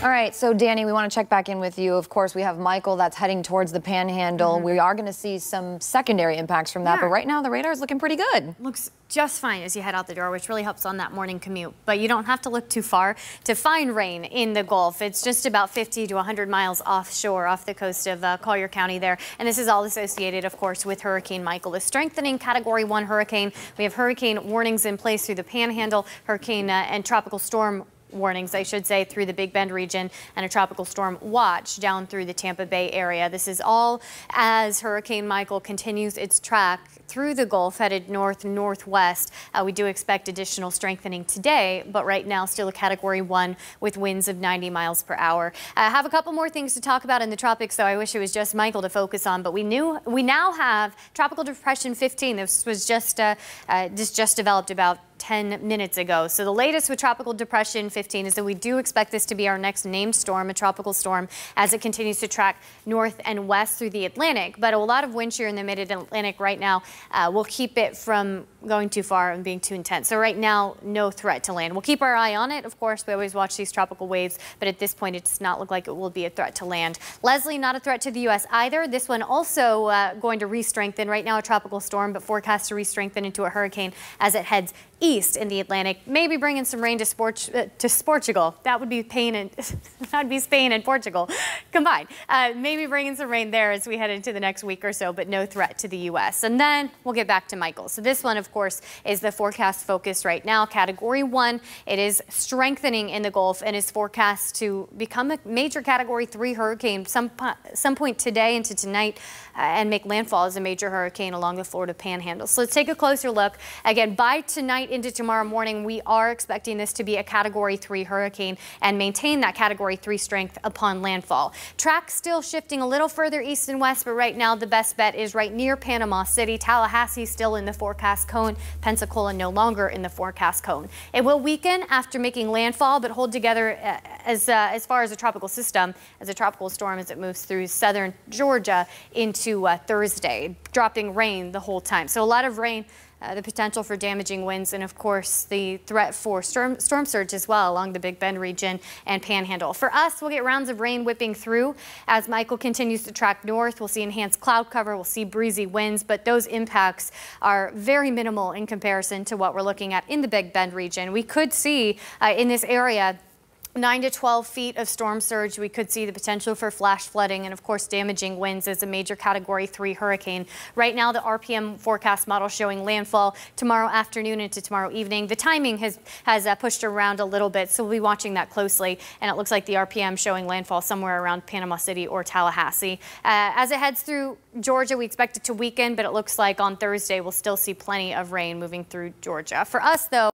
All right, so Danny, we want to check back in with you. Of course, we have Michael that's heading towards the panhandle. We are going to see some secondary impacts from that, but right now the radar is looking pretty good. Looks just fine as you head out the door, which really helps on that morning commute. But you don't have to look too far to find rain in the Gulf. It's just about 50 to 100 miles offshore, off the coast of Collier County there. And this is all associated, of course, with Hurricane Michael, a strengthening Category 1 hurricane. We have hurricane warnings in place through the panhandle, hurricane and tropical storm warnings, I should say, through the Big Bend region, and a tropical storm watch down through the Tampa Bay area. This is all as Hurricane Michael continues its track through the Gulf, headed north-northwest. We do expect additional strengthening today, but right now still a Category 1 with winds of 90 miles per hour. I have a couple more things to talk about in the tropics, though I wish it was just Michael to focus on, but we now have Tropical Depression 15. This was just developed about 10 minutes ago. So the latest with Tropical Depression 15 is that we do expect this to be our next named storm, a tropical storm, as it continues to track north and west through the Atlantic. But a lot of wind shear in the mid-Atlantic right now will keep it from going too far and being too intense. So right now, no threat to land. We'll keep our eye on it. Of course, we always watch these tropical waves, but at this point, it does not look like it will be a threat to land. Leslie, not a threat to the U.S. either. This one also going to re-strengthen. Right now, a tropical storm, but forecast to re-strengthen into a hurricane as it heads east in the Atlantic, maybe bringing some rain to Portugal. That would be that'd be Spain and Portugal combined. Maybe bringing some rain there as we head into the next week or so, but no threat to the U.S. And then we'll get back to Michael. So this one, of course, is the forecast focus right now. Category 1. It is strengthening in the Gulf and is forecast to become a major Category 3 hurricane some point today into tonight and make landfall as a major hurricane along the Florida Panhandle. So let's take a closer look. Again, by tonight into tomorrow morning, we are expecting this to be a Category 3 hurricane and maintain that Category 3 strength upon landfall. Track still shifting a little further east and west, but right now the best bet is right near Panama City. Tallahassee still in the forecast cone. Pensacola no longer in the forecast cone. It will weaken after making landfall, but hold together as far as a tropical system, as a tropical storm as it moves through southern Georgia into Thursday, dropping rain the whole time. So a lot of rain. The potential for damaging winds, and of course the threat for storm surge as well along the Big Bend region and panhandle. For us, we'll get rounds of rain whipping through as Michael continues to track north. We'll see enhanced cloud cover, we'll see breezy winds, but those impacts are very minimal in comparison to what we're looking at in the Big Bend region. We could see in this area 9 to 12 feet of storm surge. We could see the potential for flash flooding and, of course, damaging winds as a major Category 3 hurricane. Right now, the RPM forecast model showing landfall tomorrow afternoon into tomorrow evening. The timing has pushed around a little bit, so we'll be watching that closely. And it looks like the RPM showing landfall somewhere around Panama City or Tallahassee. As it heads through Georgia, we expect it to weaken, but it looks like on Thursday we'll still see plenty of rain moving through Georgia. For us, though,